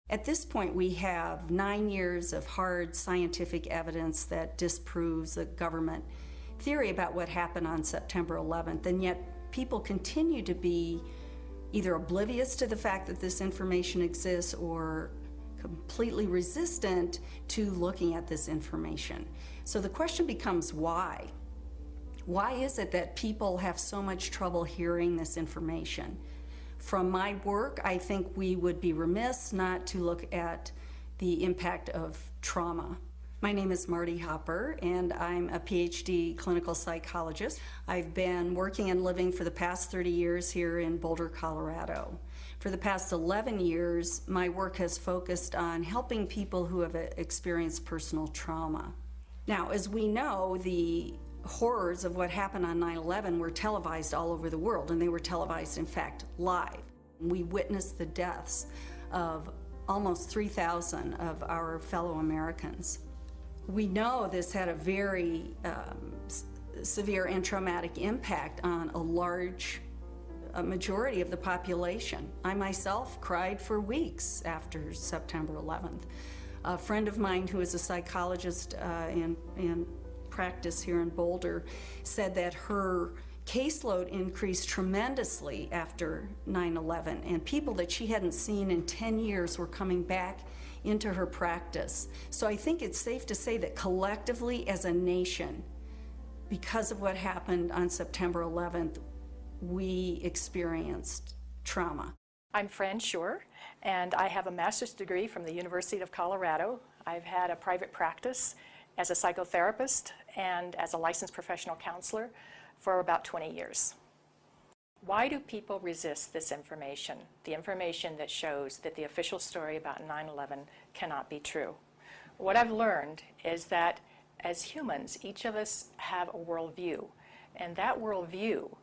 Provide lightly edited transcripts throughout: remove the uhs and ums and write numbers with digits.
At this point, we have 9 years of hard scientific evidence that disproves the government theory about what happened on September 11th, and yet people continue to be either oblivious to the fact that this information exists or completely resistant to looking at this information. So the question becomes why? Why is it that people have so much trouble hearing this information? From my work, I think we would be remiss not to look at the impact of trauma. My name is Marty Hopper, and I'm a PhD clinical psychologist. I've been working and living for the past 30 years here in Boulder, Colorado. For the past 11 years, my work has focused on helping people who have experienced personal trauma. Now, as we know, the horrors of what happened on 9/11 were televised all over the world, and they were televised, in fact, live. We witnessed the deaths of almost 3,000 of our fellow Americans. We know this had a very severe and traumatic impact on a majority of the population. I myself cried for weeks after September 11th. A friend of mine who is a psychologist in practice here in Boulder said that her caseload increased tremendously after 9/11, and people that she hadn't seen in 10 years were coming back into her practice. So I think it's safe to say that collectively as a nation, because of what happened on September 11th, we experienced trauma. I'm Fran Schur, and I have a master's degree from the University of Colorado. I've had a private practice as a psychotherapist and as a licensed professional counselor for about 20 years. Why do people resist this information, the information that shows that the official story about 9/11 cannot be true? What I've learned is that as humans, each of us have a worldview, and that worldview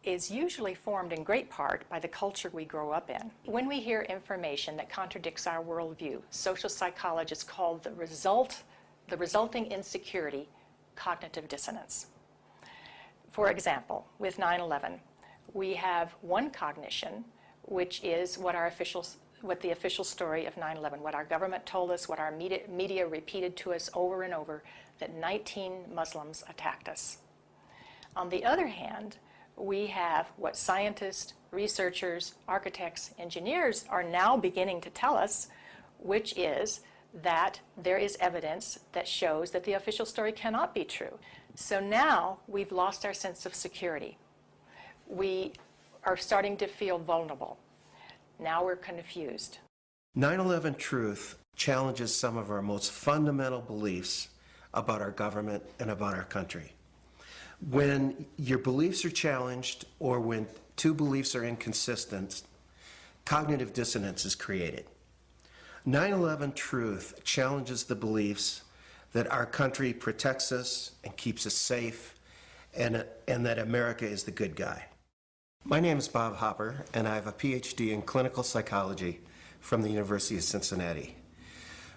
is usually formed in great part by the culture we grow up in. When we hear information that contradicts our worldview, social psychologists call the resulting insecurity cognitive dissonance. For example, with 9/11, we have one cognition, which is what the official story of 9/11, what our government told us, what our media repeated to us over and over, that 19 Muslims attacked us. On the other hand, we have what scientists, researchers, architects, engineers are now beginning to tell us, which is that there is evidence that shows that the official story cannot be true. So now we've lost our sense of security. We are starting to feel vulnerable. Now we're confused. 9/11 truth challenges some of our most fundamental beliefs about our government and about our country. When your beliefs are challenged or when two beliefs are inconsistent, cognitive dissonance is created. 9/11 truth challenges the beliefs that our country protects us and keeps us safe and that America is the good guy. My name is Bob Hopper, and I have a PhD in clinical psychology from the University of Cincinnati.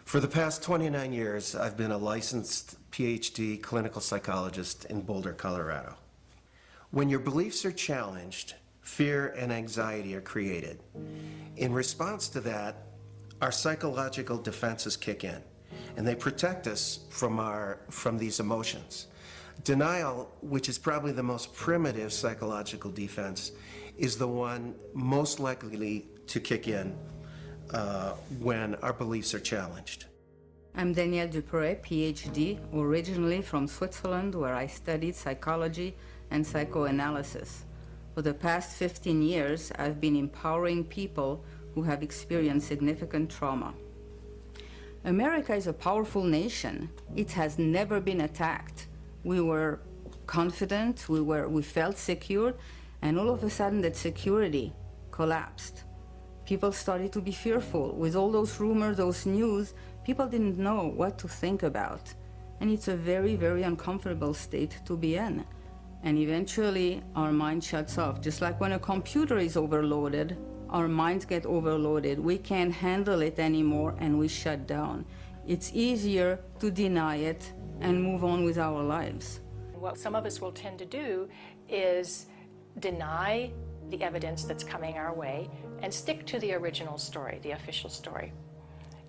For the past 29 years, I've been a licensed PhD clinical psychologist in Boulder, Colorado. When your beliefs are challenged, fear and anxiety are created. In response to that, our psychological defenses kick in, and they protect us from these emotions. Denial, which is probably the most primitive psychological defense, is the one most likely to kick in when our beliefs are challenged. I'm Danielle Dupré, PhD, originally from Switzerland, where I studied psychology and psychoanalysis. For the past 15 years, I've been empowering people who have experienced significant trauma. America is a powerful nation. It has never been attacked. We were confident, we felt secure, and all of a sudden that security collapsed. People started to be fearful. With all those rumors, those news, people didn't know what to think about. And it's a very, very uncomfortable state to be in. And eventually, our mind shuts off. Just like when a computer is overloaded, our minds get overloaded. We can't handle it anymore, and we shut down. It's easier to deny it and move on with our lives. What some of us will tend to do is deny the evidence that's coming our way and stick to the original story, the official story.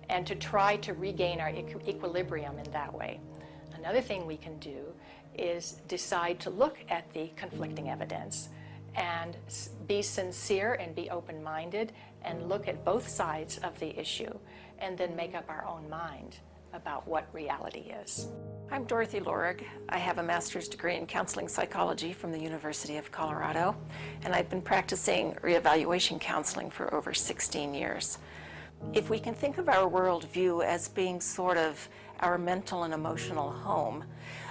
and to try to regain our equilibrium in that way. Another thing we can do is decide to look at the conflicting evidence and be sincere and be open-minded and look at both sides of the issue and then make up our own mind about what reality is. I'm Dorothy Lorig. I have a master's degree in counseling psychology from the University of Colorado, and I've been practicing reevaluation counseling for over 16 years. If we can think of our worldview as being sort of our mental and emotional home,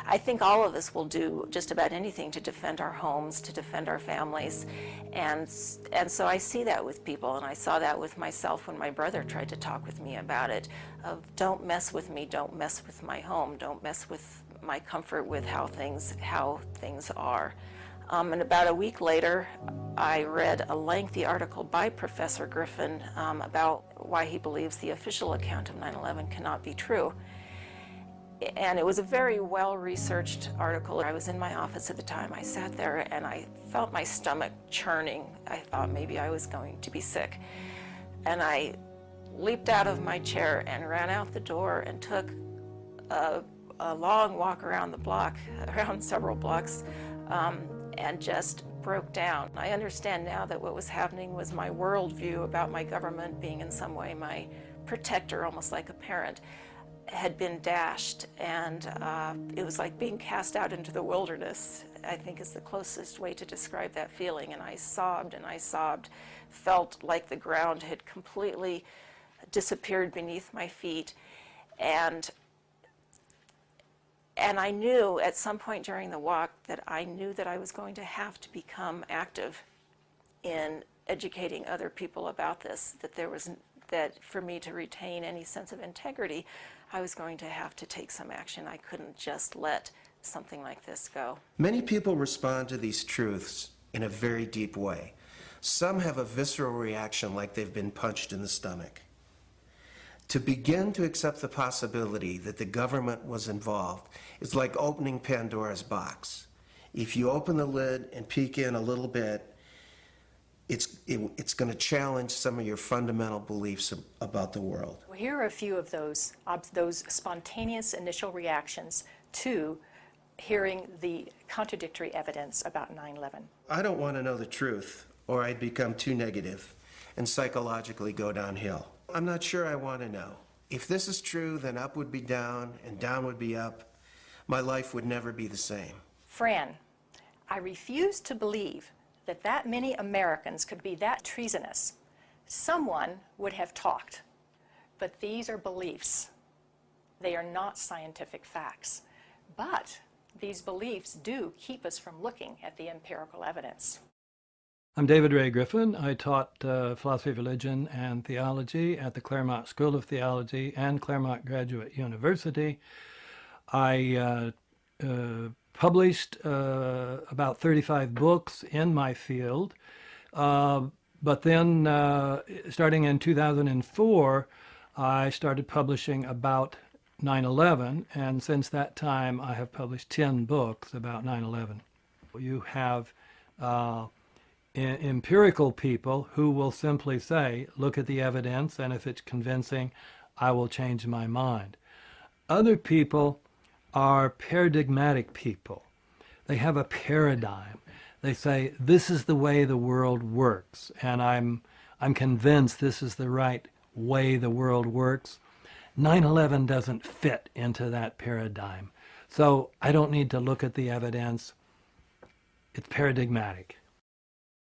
I think all of us will do just about anything to defend our homes, to defend our families. And so I see that with people, and I saw that with myself when my brother tried to talk with me about it, of don't mess with me, don't mess with my home, don't mess with my comfort with how things are. And about a week later, I read a lengthy article by Professor Griffin about why he believes the official account of 9/11 cannot be true. And it was a very well-researched article. I was in my office at the time. I sat there and I felt my stomach churning. I thought maybe I was going to be sick. And I leaped out of my chair and ran out the door and took a long walk around the block, around several blocks, and just broke down. I understand now that what was happening was my worldview about my government being in some way my protector, almost like a parent, had been dashed, and it was like being cast out into the wilderness, I think is the closest way to describe that feeling. And I sobbed, felt like the ground had completely disappeared beneath my feet. And I knew at some point during the walk that I knew that I was going to have to become active in educating other people about this, that for me to retain any sense of integrity, I was going to have to take some action. I couldn't just let something like this go. Many people respond to these truths in a very deep way. Some have a visceral reaction like they've been punched in the stomach. To begin to accept the possibility that the government was involved is like opening Pandora's box. If you open the lid and peek in a little bit, it's going to challenge some of your fundamental beliefs about the world. Well, here are a few of those spontaneous initial reactions to hearing the contradictory evidence about 9/11. I don't want to know the truth, or I'd become too negative and psychologically go downhill. I'm not sure I want to know. If this is true, then up would be down and down would be up. My life would never be the same. Fran, I refuse to believe that many Americans could be that treasonous. Someone would have talked, but these are beliefs. They are not scientific facts, but these beliefs do keep us from looking at the empirical evidence. I'm David Ray Griffin. I taught philosophy of religion and theology at the Claremont School of Theology and Claremont Graduate University. I published about 35 books in my field, but then starting in 2004, I started publishing about 9/11, and since that time I have published 10 books about 9/11. You have empirical people who will simply say, look at the evidence, and if it's convincing, I will change my mind. Other people are paradigmatic people. They have a paradigm. They say, this is the way the world works, and I'm convinced this is the right way the world works. 9/11 doesn't fit into that paradigm. So I don't need to look at the evidence. It's paradigmatic.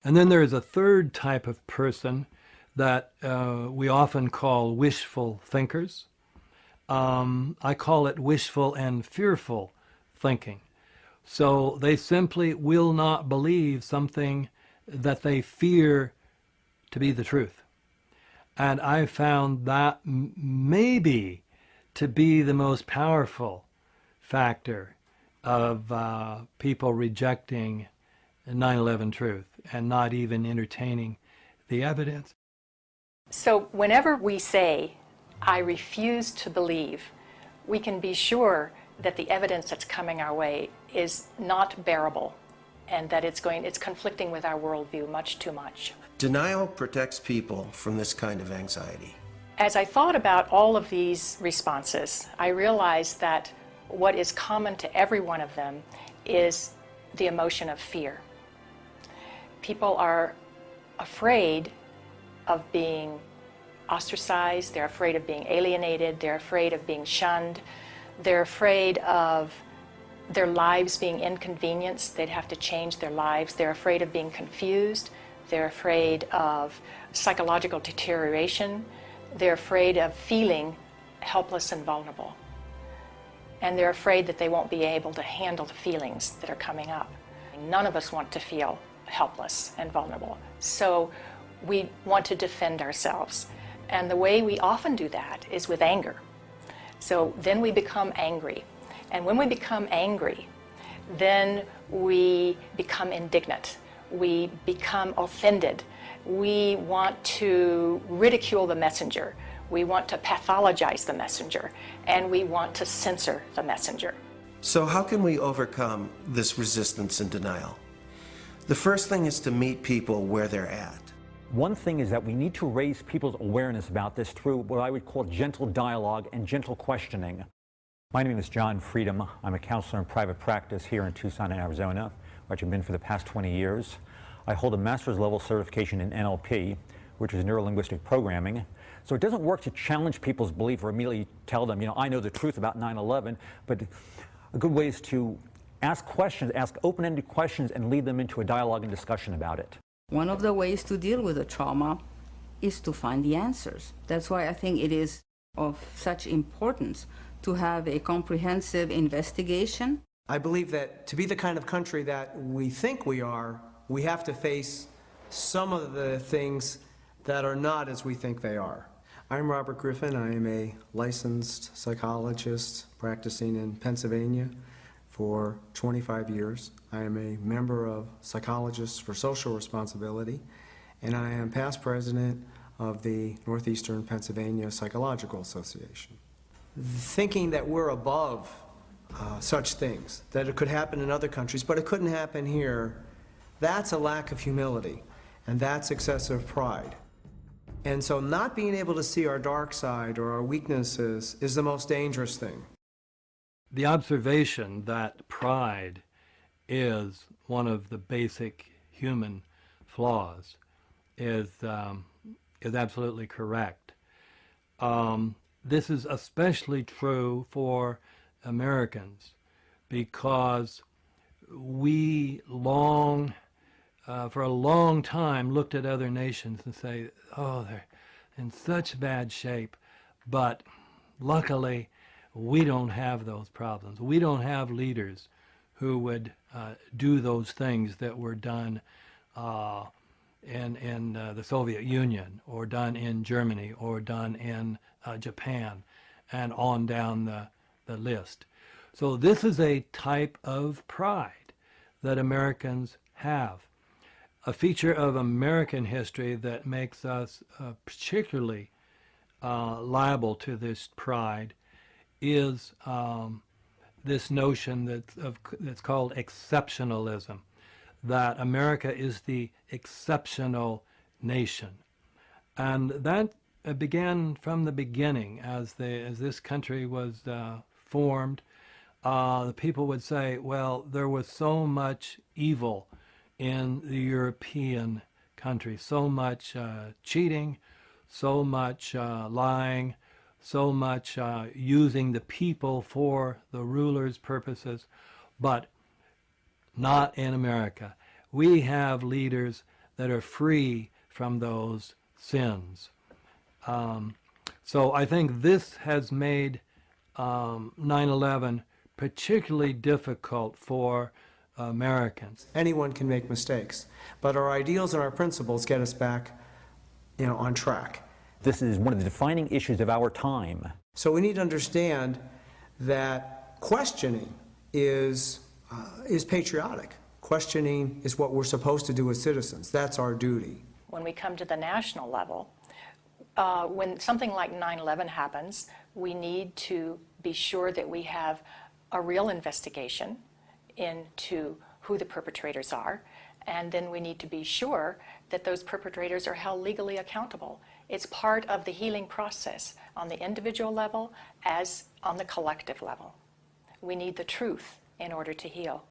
And then there is a third type of person that we often call wishful thinkers. I call it wishful and fearful thinking. So they simply will not believe something that they fear to be the truth. And I found that maybe to be the most powerful factor of people rejecting 9/11 truth and not even entertaining the evidence. So whenever we say, I refuse to believe, we can be sure that the evidence that's coming our way is not bearable and that it's conflicting with our worldview much too much. Denial protects people from this kind of anxiety. As I thought about all of these responses, I realized that what is common to every one of them is the emotion of fear. People are afraid of being ostracized, they're afraid of being alienated, they're afraid of being shunned, they're afraid of their lives being inconvenienced, they'd have to change their lives, they're afraid of being confused, they're afraid of psychological deterioration, they're afraid of feeling helpless and vulnerable. And they're afraid that they won't be able to handle the feelings that are coming up. None of us want to feel helpless and vulnerable. So we want to defend ourselves. And the way we often do that is with anger. So then we become angry. And when we become angry, then we become indignant. We become offended. We want to ridicule the messenger. We want to pathologize the messenger. And we want to censor the messenger. So how can we overcome this resistance and denial? The first thing is to meet people where they're at. One thing is that we need to raise people's awareness about this through what I would call gentle dialogue and gentle questioning. My name is John Freedom. I'm a counselor in private practice here in Tucson, Arizona, where I've been for the past 20 years. I hold a master's level certification in NLP, which is neuro-linguistic programming. So it doesn't work to challenge people's belief or immediately tell them, I know the truth about 9/11, but a good way is to ask questions, ask open-ended questions, and lead them into a dialogue and discussion about it. One of the ways to deal with the trauma is to find the answers. That's why I think it is of such importance to have a comprehensive investigation. I believe that to be the kind of country that we think we are, we have to face some of the things that are not as we think they are. I'm Robert Griffin. I am a licensed psychologist practicing in Pennsylvania for 25 years. I am a member of Psychologists for Social Responsibility, and I am past president of the Northeastern Pennsylvania Psychological Association. Thinking that we're above such things, that it could happen in other countries, but it couldn't happen here, that's a lack of humility, and that's excessive pride. And so not being able to see our dark side or our weaknesses is the most dangerous thing. The observation that pride is one of the basic human flaws is absolutely correct. This is especially true for Americans because we for a long time looked at other nations and say, oh, they're in such bad shape, but luckily we don't have those problems. We don't have leaders who would do those things that were done in the Soviet Union, or done in Germany, or done in Japan, and on down the list. So this is a type of pride that Americans have. A feature of American history that makes us particularly liable to this pride is this notion that's called exceptionalism, that America is the exceptional nation. And that began from the beginning. As this country was formed, the people would say, well, there was so much evil in the European countries, so much cheating, so much lying, so much using the people for the ruler's purposes, but not in America. We have leaders that are free from those sins. So I think this has made 9/11 particularly difficult for Americans. Anyone can make mistakes, but our ideals and our principles get us back, on track. This is one of the defining issues of our time. So we need to understand that questioning is patriotic. Questioning is what we're supposed to do as citizens. That's our duty. When we come to the national level, when something like 9/11 happens, we need to be sure that we have a real investigation into who the perpetrators are, and then we need to be sure that those perpetrators are held legally accountable. It's part of the healing process on the individual level as on the collective level. We need the truth in order to heal.